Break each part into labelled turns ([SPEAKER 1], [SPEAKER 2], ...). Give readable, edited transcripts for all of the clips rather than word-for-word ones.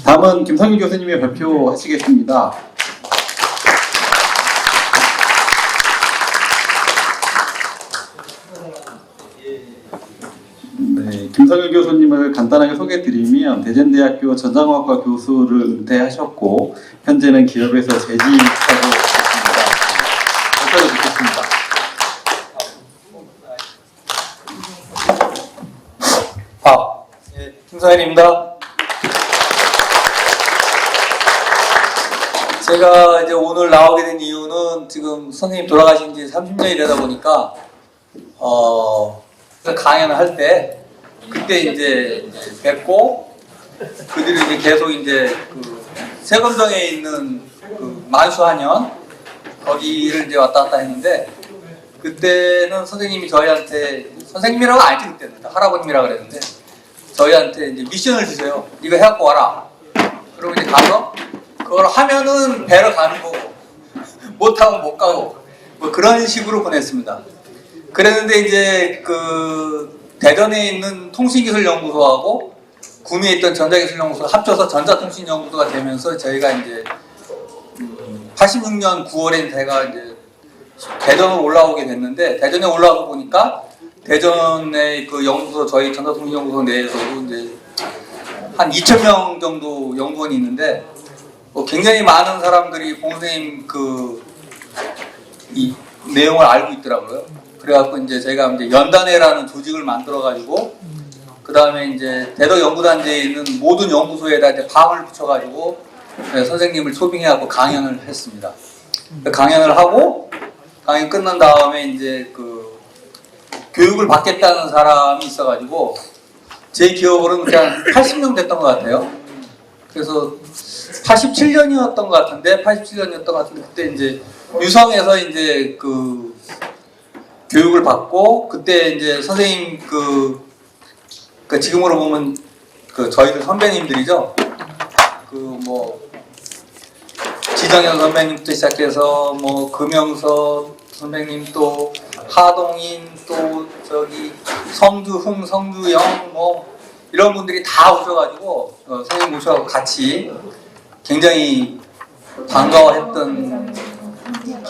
[SPEAKER 1] 다음은 김성일 교수님이 발표하시겠습니다. 네, 김성일 교수님을 간단하게 소개해드리면 대전대학교 전자공학과 교수를 은퇴하셨고 현재는 기업에서 재직하고 있습니다. 발표를 듣겠습니다.
[SPEAKER 2] 김성일입니다. 제가 이제 오늘 나오게 된 이유는 지금 선생님 돌아가신 지 30년이 되다 보니까 강연을 할 때 그때 이제 뵙고 그 뒤로 이제 계속 이제 그 세검동에 있는 그 만수한연 거기를 이제 왔다 갔다 했는데 그때는 선생님이 저희한테 선생님이라고 알지 그때는 할아버님이라 그랬는데 저희한테 이제 미션을 주세요. 이거 해갖고 와라. 그리고 이제 가서 그걸 하면은 배로 가는 거고 못하면 못 가고 뭐 그런 식으로 보냈습니다. 그랬는데 이제 그 대전에 있는 통신기술연구소하고 구미에 있던 전자기술연구소 합쳐서 전자통신연구소가 되면서 저희가 이제 86년 9월에 제가 이제 대전으로 올라오게 됐는데 대전에 올라와서 보니까 대전의 그 연구소 저희 전자통신연구소 내에서도 이제 한 2,000명 정도 연구원이 있는데 굉장히 많은 사람들이 봉 선생님 이 내용을 알고 있더라고요. 그래갖고 이제 저희가 이제 연단회라는 조직을 만들어가지고 그 다음에 이제 대덕 연구단지에 있는 모든 연구소에다 이제 밤을 붙여가지고 선생님을 초빙해갖고 강연을 했습니다. 강연을 하고 강연 끝난 다음에 이제 그 교육을 받겠다는 사람이 있어가지고 제 기억으로는 그냥 80명 됐던 것 같아요. 그래서 87년이었던 것 같은데 그때 이제 유성에서 이제 그 교육을 받고 그때 이제 선생님 그 지금으로 보면 그 저희들 선배님들이죠. 그 뭐 지정현 선배님부터 시작해서 뭐 금영서 선배님 또 하동인 또 저기 성주흥 성주영 뭐 이런 분들이 다 오셔가지고 선생님 모셔가지고 같이 굉장히 반가워했던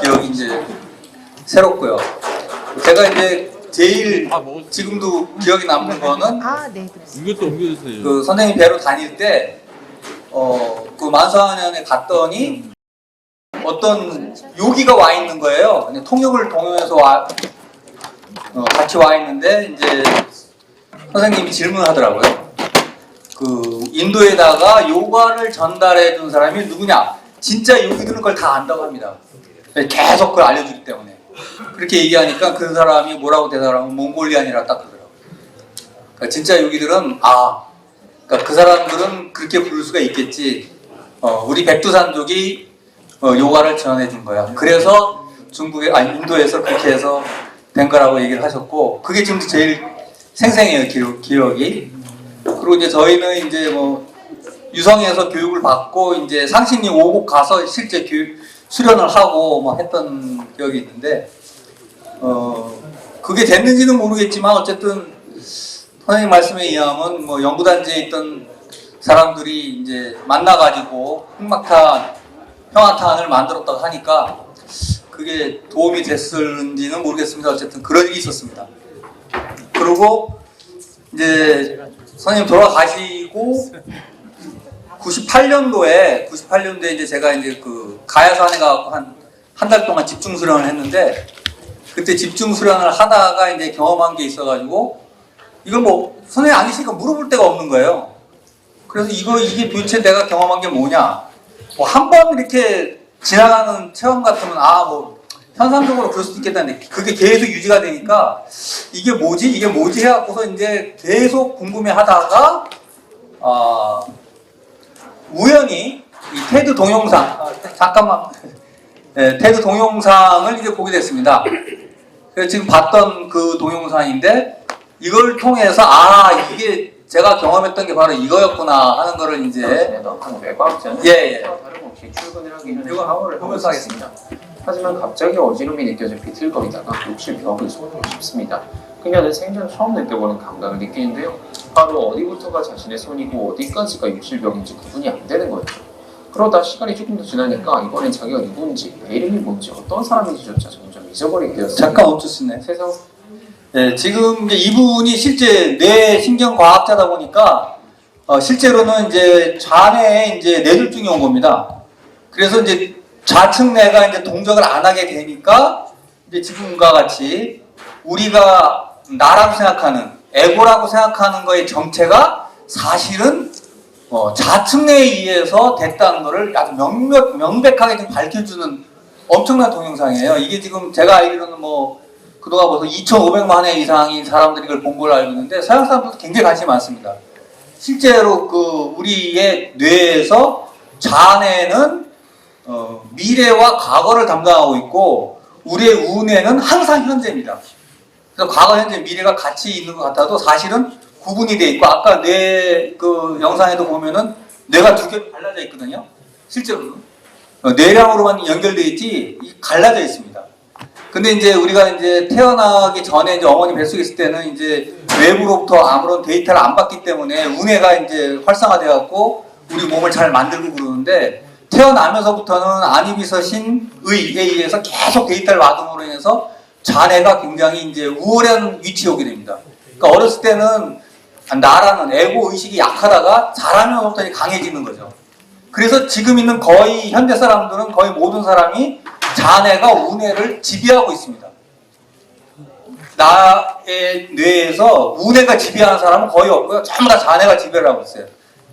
[SPEAKER 2] 기억이 이제 새롭고요. 제가 이제 제일 지금도 기억이 남는 거는
[SPEAKER 3] 이것도 옮겨주세요.
[SPEAKER 2] 그 선생님 뵈러 다닐 때 그 만수한연에 갔더니 어떤 요기가 와 있는 거예요. 그냥 통역을 동요해서 같이 와 있는데 이제 선생님이 질문하더라고요. 그 인도에다가 요가를 전달해 준 사람이 누구냐? 진짜 요기들은 그걸 다 안다고 합니다. 계속 그걸 알려주기 때문에. 그렇게 얘기하니까 그 사람이 뭐라고 대답하면 몽골리안이라 딱 그러더라고요. 그러니까 진짜 요기들은 그러니까 그 사람들은 그렇게 부를 수가 있겠지. 우리 백두산족이 요가를 전해 준 거야. 그래서 인도에서 그렇게 해서 된 거라고 얘기를 하셨고 그게 지금 제일 생생해요. 기억이. 그리고 이제 저희는 이제 뭐 유성에서 교육을 받고 이제 상신이 오곡 가서 실제 수련을 하고 뭐 했던 기억이 있는데 그게 됐는지는 모르겠지만 어쨌든 선생님 말씀에 의하면 뭐 연구단지에 있던 사람들이 이제 만나가지고 흑막탄, 평화탄을 만들었다고 하니까 그게 도움이 됐을지는 모르겠습니다. 어쨌든 그런 일이 있었습니다. 그리고 이제 선생님 돌아가시고 98년도에 이제 제가 이제 그 가야산에 가서 한 달 동안 집중 수련을 했는데 그때 집중 수련을 하다가 이제 경험한 게 있어가지고 이걸 뭐 선생님 안 계시니까 물어볼 데가 없는 거예요. 그래서 이게 도대체 내가 경험한 게 뭐냐? 뭐 한 번 이렇게 지나가는 체험 같으면 뭐 현상적으로 그럴 수도 있겠다는데 그게 계속 유지가 되니까 이게 뭐지 해갖고서 이제 계속 궁금해하다가 우연히 이 테드 동영상 테드 동영상을 이제 보게 됐습니다. 그래서 지금 봤던 그 동영상인데 이걸 통해서 이게 제가 경험했던 게 바로 이거였구나 하는 거를 이제
[SPEAKER 4] 외과학자는 다름없이 출근을 하기 전에 샤워를 하면서 하겠습니다. 하지만 갑자기 어지럼이 느껴져 비틀거리다가 욕실 벽을 손으로 짚습니다. 그녀는 생전 처음 느껴보는 감각을 느끼는데요. 바로 어디부터가 자신의 손이고 어디까지가 육실벽인지 구분이 안 되는 거였죠. 그러다 시간이 조금 더 지나니까 이번엔 자기가 누군지, 내 이름이 뭔지, 어떤 사람인지조차 점점 잊어버리게 되었어요.
[SPEAKER 2] 잠깐 멈추시네.
[SPEAKER 4] 세상
[SPEAKER 2] 네, 지금 이제 이분이 실제 뇌 신경과학자다 보니까 실제로는 이제 좌뇌에 이제 뇌졸중이 온 겁니다. 그래서 이제 좌측 뇌가 이제 동작을 안 하게 되니까 이제 지금과 같이 우리가 나라고 생각하는 에고라고 생각하는 거의 정체가 사실은 좌측 뇌에 의해서 됐다는 것을 아주 명백하게 좀 밝혀주는 엄청난 동영상이에요. 이게 지금 제가 알기로는 뭐 그동안 벌써 2,500만 회 이상인 사람들이 이걸 본 걸로 알고 있는데 서양 사람들도 굉장히 관심이 많습니다. 실제로 그 우리의 뇌에서 좌뇌는 미래와 과거를 담당하고 있고 우리의 우뇌는 항상 현재입니다. 그래서 과거, 현재, 미래가 같이 있는 것 같아도 사실은 구분이 돼 있고 아까 뇌 그 영상에도 보면은 뇌가 두 개로 갈라져 있거든요. 실제로는 뇌량으로만 연결돼 있지 갈라져 있습니다. 근데 이제 우리가 이제 태어나기 전에 이제 어머니 뱃속에 있을 때는 이제 외부로부터 아무런 데이터를 안 받기 때문에 우뇌가 이제 활성화돼 갖고 우리 몸을 잘 만들고 그러는데 태어나면서부터는 안이비서신에 의해서 계속 데이터를 받음으로 인해서 좌뇌가 굉장히 이제 우월한 위치에 오게 됩니다. 그러니까 어렸을 때는 나라는 에고 의식이 약하다가 자라면서부터 강해지는 거죠. 그래서 지금 있는 거의 현대 사람들은 거의 모든 사람이 좌뇌가 우뇌를 지배하고 있습니다. 나의 뇌에서 우뇌가 지배하는 사람은 거의 없고요. 전부 다 좌뇌가 지배를 하고 있어요.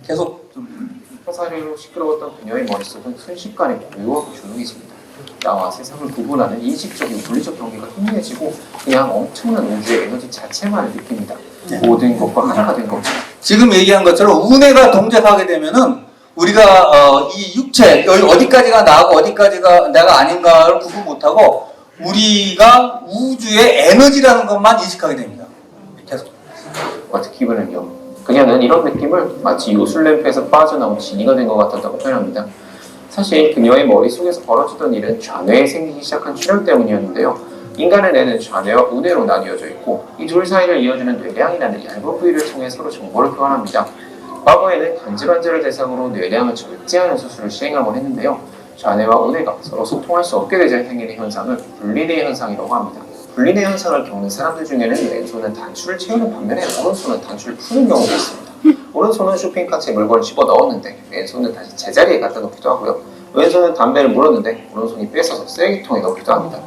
[SPEAKER 2] 계속 좀
[SPEAKER 4] 화살로 시끄러웠던 그녀의 머릿속은 순식간에 고요하고 조용해집니다. 나와 세상을 구분하는 인식적인 물리적 경계가 희미해지고 그냥 엄청난 우주의 에너지 자체만을 느낍니다. 모든 것과 하나가 된 겁니다.
[SPEAKER 2] 지금 얘기한 것처럼 우뇌가 동작하게 되면은 우리가 이 육체 여기 어디까지가 나하고 어디까지가 내가 아닌가를 구분 못하고 우리가 우주의 에너지라는 것만 인식하게 됩니다. 계속.
[SPEAKER 4] 마치 기분은요. 그녀는 이런 느낌을 마치 요술램프에서 빠져나온 지니가 된 것 같았다고 표현합니다. 사실 그녀의 머릿속에서 벌어지던 일은 좌뇌에 생기기 시작한 출혈 때문이었는데요. 인간의 뇌는 좌뇌와 우뇌로 나뉘어져 있고 이 둘 사이를 이어주는 뇌량이라는 얇은 부위를 통해 서로 정보를 교환합니다. 과거에는 간질 환자를 대상으로 뇌량을 절제하는 수술을 시행하곤 했는데요. 좌뇌와 우뇌가 서로 소통할 수 없게 되자 생기는 현상을 분리뇌 현상이라고 합니다. 분리뇌 현상을 겪는 사람들 중에는 왼손은 단추를 채우는 반면에 오른손은 단추를 푸는 경우가 있습니다. 오른손은 쇼핑카트에 물건을 집어 넣었는데 왼손은 다시 제자리에 갖다 놓기도 하고요. 왼손은 담배를 물었는데 오른손이 뺏어서 쓰레기통에 넣기도 합니다.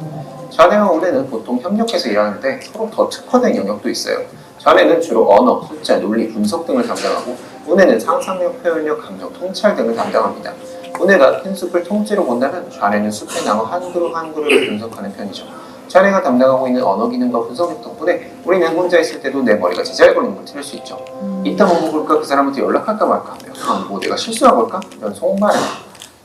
[SPEAKER 4] 좌뇌와 우뇌는 보통 협력해서 일하는데 서로 더 특화된 영역도 있어요. 좌뇌는 주로 언어, 숫자, 논리, 분석 등을 담당하고 우뇌는 상상력, 표현력, 감정, 통찰 등을 담당합니다. 우뇌가 큰 숲을 통째로 본다면 좌뇌는 숲의 나무 한 그루 한 그루를 분석하는 편이죠. 좌뇌가 담당하고 있는 언어 기능과 분석력 덕분에 우리는 혼자 있을 때도 내 머리가 지잘거리는 걸 들을 수 있죠. 이따 먹어볼까 그 사람한테 연락할까 말까 하며 뭐 내가 실수한 걸까? 이런 속말.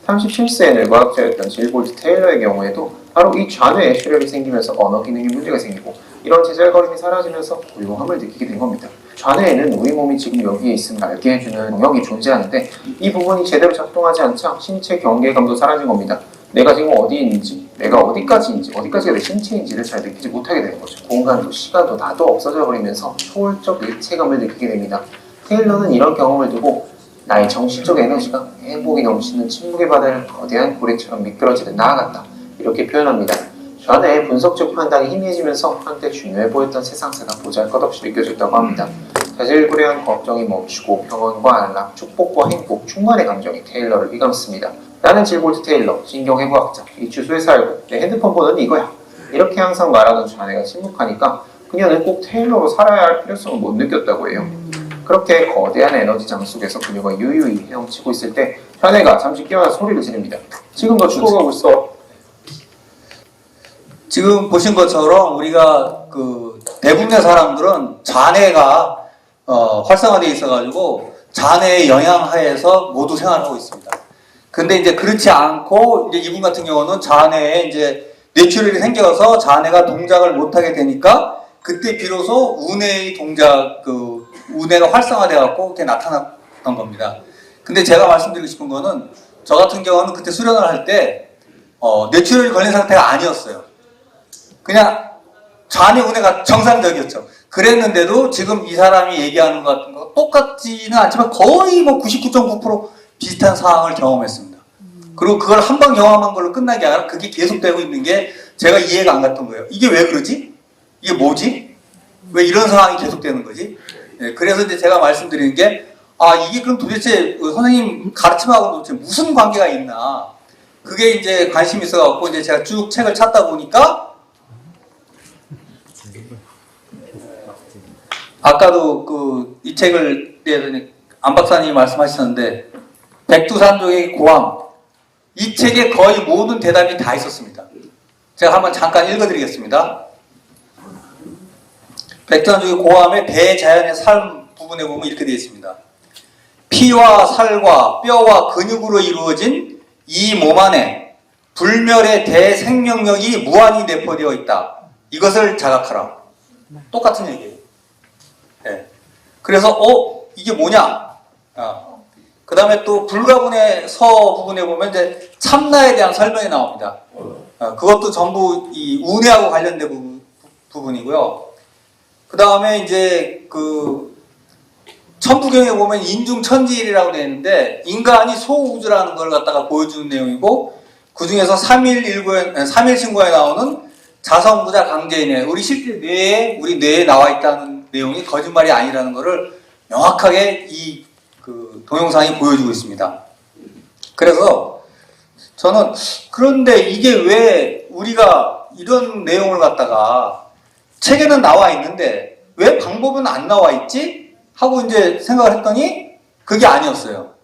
[SPEAKER 4] 37세의 뇌과학자였던 질 골드 테일러의 경우에도 바로 이 좌뇌에 출혈이 생기면서 언어 기능에 문제가 생기고 이런 제잘거림이 사라지면서 고요함을 느끼게 된 겁니다. 좌뇌에는 우리 몸이 지금 여기에 있음을 알게 해주는 영역이 존재하는데 이 부분이 제대로 작동하지 않자 신체 경계감도 사라진 겁니다. 내가 지금 어디에 있는지, 내가 어디까지인지, 어디까지가 내 신체인지를 잘 느끼지 못하게 되는 거죠. 공간도 시간도 나도 없어져 버리면서 초월적 일체감을 느끼게 됩니다. 테일러는 이런 경험을 두고 나의 정신적 에너지가 행복이 넘치는 침묵의 바다를 거대한 고래처럼 미끄러지듯 나아갔다. 이렇게 표현합니다. 좌뇌의 분석적 판단이 희미해지면서 한때 중요해 보였던 세상사가 보잘것없이 느껴졌다고 합니다. 자질구레한 걱정이 멈추고 평온과 안락, 축복과 행복, 충만의 감정이 테일러를 휘감습니다. 나는 질 골드 테일러, 신경해부학자, 이 주소에 살고 내 핸드폰 번호는 이거야. 이렇게 항상 말하던 좌뇌가 침묵하니까 그녀는 꼭 테일러로 살아야 할 필요성을 못 느꼈다고 해요. 그렇게 거대한 에너지장 속에서 그녀가 유유히 헤엄치고 있을 때 좌뇌가 잠시 깨어나 소리를 지릅니다. 지금 너 죽어가고 있어.
[SPEAKER 2] 지금 보신 것처럼 우리가 그 대부분의 사람들은 좌뇌가 활성화되어 있어가지고 좌뇌의 영향하에서 모두 생활하고 있습니다. 근데 이제 그렇지 않고 이제 이분 같은 경우는 좌뇌에 이제 뇌출혈이 생겨서 좌뇌가 동작을 못하게 되니까 그때 비로소 우뇌의 동작 우뇌가 활성화돼갖고 그렇게 나타났던 겁니다. 근데 제가 말씀드리고 싶은 거는 저 같은 경우는 그때 수련을 할 때 뇌출혈이 걸린 상태가 아니었어요. 그냥 좌뇌 우뇌가 정상적이었죠. 그랬는데도 지금 이 사람이 얘기하는 것 같은 거 똑같지는 않지만 거의 뭐 99.9% 비슷한 상황을 경험했습니다. 그리고 그걸 한 번 경험한 걸로 끝난 게 아니라 그게 계속되고 있는 게 제가 이해가 안 갔던 거예요. 이게 왜 그러지? 이게 뭐지? 왜 이런 상황이 계속되는 거지? 네, 그래서 이제 제가 말씀드리는 게, 이게 그럼 도대체 선생님 가르침하고 도대체 무슨 관계가 있나? 그게 이제 관심이 있어갖고 이제 제가 쭉 책을 찾다 보니까, 아까도 이 책을 안 박사님이 말씀하셨는데, 백두산족의 고함. 이 책에 거의 모든 대답이 다 있었습니다. 제가 한번 잠깐 읽어드리겠습니다. 백두산족의 고함의 대자연의 삶 부분에 보면 이렇게 되어 있습니다. 피와 살과 뼈와 근육으로 이루어진 이 몸 안에 불멸의 대생명력이 무한히 내포되어 있다. 이것을 자각하라. 똑같은 얘기예요. 네. 그래서 이게 뭐냐? 그 다음에 또 불가분의 서 부분에 보면 이제 참나에 대한 설명이 나옵니다. 그것도 전부 이 운해하고 관련된 부분이고요. 그 다음에 이제 천부경에 보면 인중천지일이라고 되어 있는데 인간이 소우주라는 걸 갖다가 보여주는 내용이고 그 중에서 3.1신고에 나오는 자성부자 강제인해 우리 실제 우리 뇌에 나와 있다는 내용이 거짓말이 아니라는 것을 명확하게 이 동영상이 보여주고 있습니다. 그래서 저는 그런데 이게 왜 우리가 이런 내용을 갖다가 책에는 나와 있는데 왜 방법은 안 나와 있지? 하고 이제 생각을 했더니 그게 아니었어요.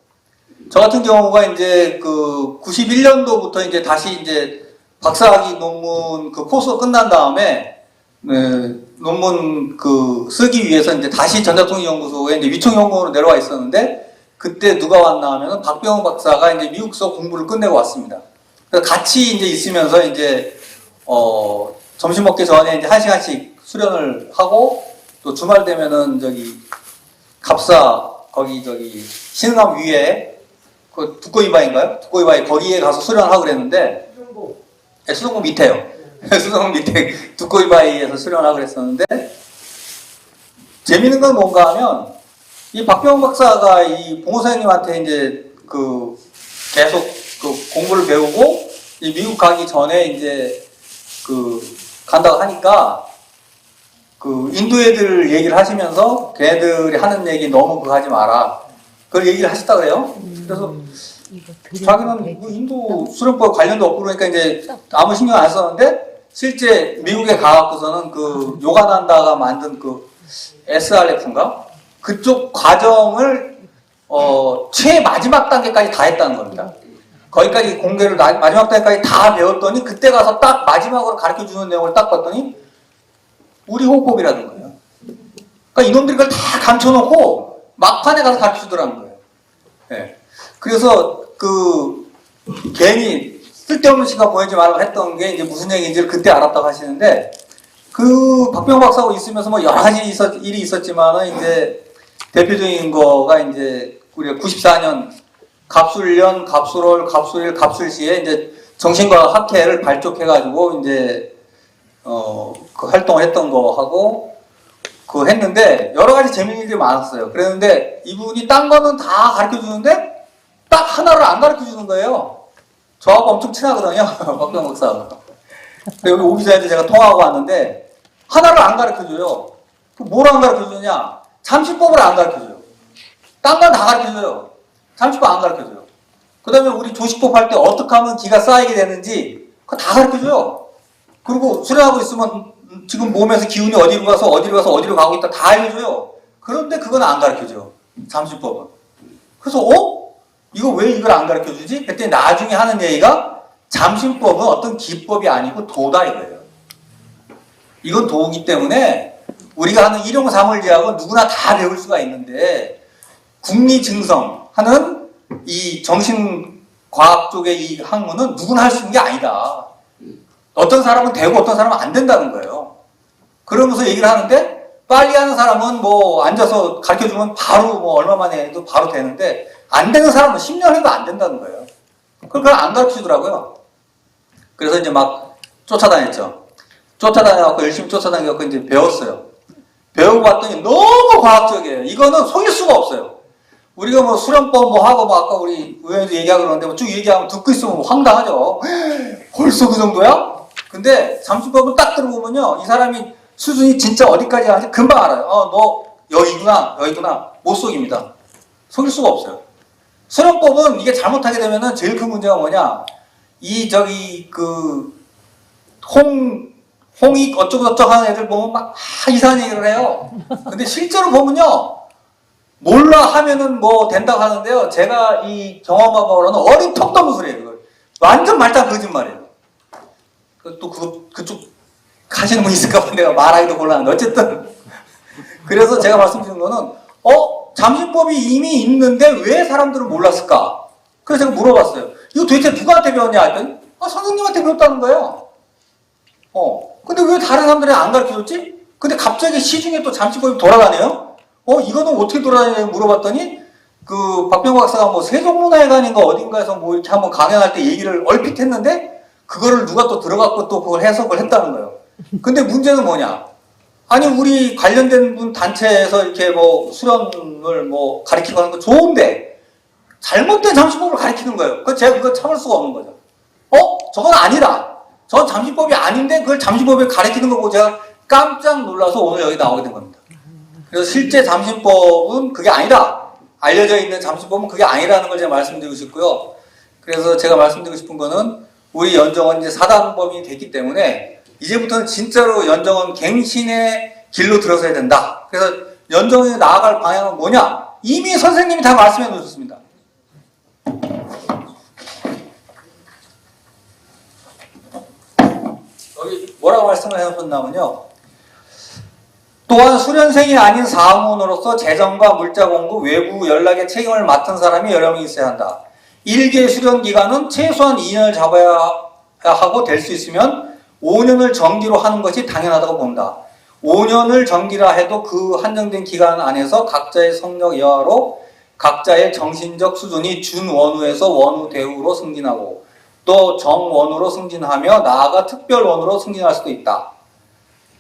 [SPEAKER 2] 저 같은 경우가 이제 91년도부터 이제 다시 이제 박사학위 논문 코스 끝난 다음에 논문 쓰기 위해서 이제 다시 전자통일연구소에 이제 위촉연구원으로 내려와 있었는데 그때 누가 왔나 하면은 박병훈 박사가 이제 미국서 공부를 끝내고 왔습니다. 그래서 같이 이제 있으면서 이제 점심 먹기 전에 이제 1시간씩 수련을 하고 또 주말 되면은 갑사 신흥암 위에 두꺼비바위인가요? 두꺼비바위 거기에 가서 수련하고 그랬는데 수성구 밑에요. 수성구 밑에 두꺼비바위에서 수련하고 그랬었는데 재밌는 건 뭔가 하면 이 박병훈 박사가 이 봉호 선생님한테 이제 계속 공부를 배우고 이 미국 가기 전에 이제 간다고 하니까 인도 애들 얘기를 하시면서 걔네들이 하는 얘기 너무 그거 하지 마라. 그걸 얘기를 하셨다 그래요. 그래서 자기는 뭐 인도 수련법 관련도 없고 그러니까 이제 아무 신경 안 썼는데 실제 미국에 가갖고서는 요가난다가 만든 SRF인가? 그쪽 과정을 최마지막 단계까지 다 했다는 겁니다. 거기까지 공개를 마지막 단계까지 다 배웠더니 그때 가서 딱 마지막으로 가르쳐주는 내용을 딱 봤더니 우리 호흡법이라는 거예요. 그러니까 이놈들이 그걸 다 감춰놓고 막판에 가서 가르쳐주더라는 거예요. 네. 그래서 괜히 쓸데없는 시간 보내지 말라고 했던 게 이제 무슨 얘기인지를 그때 알았다고 하시는데 박병호 박사하고 있으면서 뭐 여러 가지 일이 있었지만은 이제 대표적인 거가 이제 우리가 94년 갑술년, 갑술월, 갑술일, 갑술시에 이제 정신과학 학회를 발족해가지고 이제 활동을 했던 거 하고 했는데 여러 가지 재밌는 일이 많았어요. 그랬는데 이분이 딴 거는 다 가르쳐 주는데 딱 하나를 안 가르쳐 주는 거예요. 저하고 엄청 친하거든요. 박병호 박사하고. 여기 오기 전에도 제가 통화하고 왔는데 하나를 안 가르쳐 줘요. 뭘 안 가르쳐 주냐? 잠시법을 안 가르쳐 줘요. 딴 건 다 가르쳐 줘요. 잠시법 안 가르쳐 줘요. 그 다음에 우리 조식법 할 때 어떻게 하면 기가 쌓이게 되는지 그거 다 가르쳐 줘요. 그리고 수련하고 있으면 지금 몸에서 기운이 어디로 가서 어디로 가고 있다 다 알려줘요. 그런데 그건 안 가르쳐줘요. 잠시법은. 그래서 이거 왜 이걸 안 가르쳐주지? 그랬더니 나중에 하는 얘기가 잠시법은 어떤 기법이 아니고 도다 이거예요. 이건 도이기 때문에 우리가 하는 일용사물지하고 누구나 다 배울 수가 있는데 국리증성 하는 이 정신과학 쪽의 이 학문은 누구나 할 수 있는 게 아니다. 어떤 사람은 되고 어떤 사람은 안 된다는 거예요. 그러면서 얘기를 하는데 빨리 하는 사람은 뭐 앉아서 가르쳐주면 바로 뭐 얼마 만에 해도 바로 되는데 안 되는 사람은 10년 해도 안 된다는 거예요. 그걸 안 가르쳐주더라고요. 그래서 이제 막 쫓아다녔죠. 쫓아다녀갖고 열심히 쫓아다녀갖고 이제 배웠어요. 배우고 봤더니 너무 과학적이에요. 이거는 속일 수가 없어요. 우리가 뭐 수련법 뭐 하고 뭐 아까 우리 의원님도 얘기하고 그러는데 뭐 쭉 얘기하면 듣고 있으면 뭐 황당하죠. 벌써 그 정도야? 근데 잠수법을 딱 들어보면요. 이 사람이 수준이 진짜 어디까지 하는지 금방 알아요. 너 여기구나, 여기구나. 못 속입니다. 속일 수가 없어요. 수련법은 이게 잘못하게 되면은 제일 큰 문제가 뭐냐. 홍익 어쩌고저쩌고 하는 애들 보면 막 이상한 얘기를 해요. 근데 실제로 보면요. 몰라 하면은 뭐 된다고 하는데요. 제가 이 경험하고는 어린 턱도 없는 소리예요. 이걸. 완전 말단 거짓말이에요. 또 그쪽 가시는 분 있을까봐 내가 말하기도 곤란한데 어쨌든 그래서 제가 말씀드린 거는 잠수법이 이미 있는데 왜 사람들은 몰랐을까? 그래서 제가 물어봤어요. 이거 도대체 누구한테 배웠냐 했더니 선생님한테 배웠다는 거예요. 근데 왜 다른 사람들이 안 가르쳐줬지? 근데 갑자기 시중에 또 잠수법이 돌아다녀요? 이거는 어떻게 돌아다니냐고 물어봤더니 그 박병호 박사가 뭐 세종문화회관인가 어딘가에서 뭐 이렇게 한번 강연할 때 얘기를 얼핏 했는데 그거를 누가 또 들어갔고 또 그걸 해석을 했다는 거예요. 근데 문제는 뭐냐? 아니 우리 관련된 분 단체에서 이렇게 뭐 수련을 뭐 가르치고 하는 거 좋은데 잘못된 잠수법을 가르치는 거예요. 제가 그거 참을 수가 없는 거죠. 저건 아니다. 저건 잠수법이 아닌데 그걸 잠수법에 가르치는 거고 제가 깜짝 놀라서 오늘 여기 나오게 된 겁니다. 그래서 실제 잠수법은 그게 아니다. 알려져 있는 잠수법은 그게 아니라는 걸 제가 말씀드리고 싶고요. 그래서 제가 말씀드리고 싶은 거는 우리 연정원 이제 4단법이 됐기 때문에 이제부터는 진짜로 연정원 갱신의 길로 들어서야 된다. 그래서 연정원이 나아갈 방향은 뭐냐? 이미 선생님이 다 말씀해 놓으셨습니다. 여기 뭐라고 말씀을 해놓으셨냐면요. 또한 수련생이 아닌 사무원으로서 재정과 물자 공급, 외부 연락의 책임을 맡은 사람이 여러 명 있어야 한다. 1개 수련 기간은 최소한 2년을 잡아야 하고 될 수 있으면 5년을 정기로 하는 것이 당연하다고 본다. 5년을 정기라 해도 그 한정된 기간 안에서 각자의 성력 여하로 각자의 정신적 수준이 준원우에서 원우대우로 승진하고 또 정원우로 승진하며 나아가 특별원우로 승진할 수도 있다.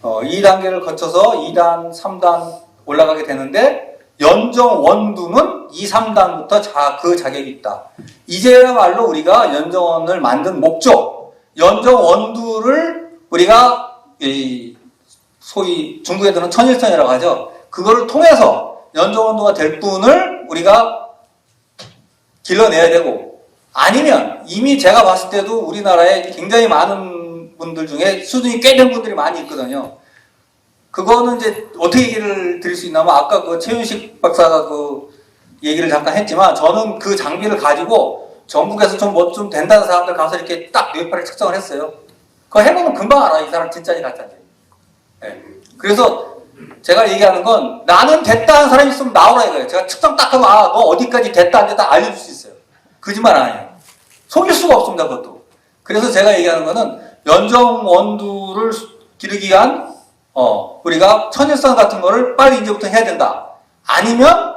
[SPEAKER 2] 2단계를 거쳐서 2단, 3단 올라가게 되는데 연정원두는 2, 3단부터 그 자격이 있다. 이제야말로 우리가 연정원을 만든 목적, 연정원두를 우리가 소위 중국 애들은 천일선이라고 하죠. 그거를 통해서 연정원두가 될 분을 우리가 길러내야 되고 아니면 이미 제가 봤을 때도 우리나라에 굉장히 많은 분들 중에 수준이 꽤 된 분들이 많이 있거든요. 그거는 이제 어떻게 얘기를 드릴 수 있냐면 아까 그 최윤식 박사가 그 얘기를 잠깐 했지만 저는 그 장비를 가지고 전국에서 좀 된다는 사람들 가서 이렇게 딱 뇌파를 측정을 했어요. 그거 해보면 금방 알아. 이 사람 진짜인지 가짜인지. 네. 그래서 제가 얘기하는 건 나는 됐다는 사람이 있으면 나오라 이거예요. 제가 측정 딱 하면 너 어디까지 됐다 안 됐다 알려줄 수 있어요. 거짓말 안 해요. 속일 수가 없습니다. 그것도. 그래서 제가 얘기하는 거는 연정원두를 기르기 위한 우리가 천일선 같은 거를 빨리 이제부터 해야 된다. 아니면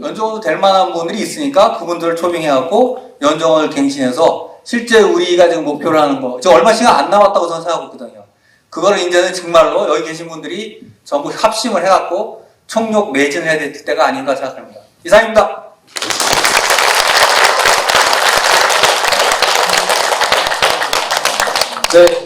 [SPEAKER 2] 연정원도 될 만한 분들이 있으니까 그분들을 초빙해갖고 연정원을 갱신해서 실제 우리가 지금 목표를 하는 거 지금 얼마 시간 안 남았다고 저는 생각하고 있거든요. 그거를 이제는 정말로 여기 계신 분들이 전부 합심을 해갖고 총력 매진을 해야 될 때가 아닌가 생각합니다. 이상입니다.
[SPEAKER 1] 네.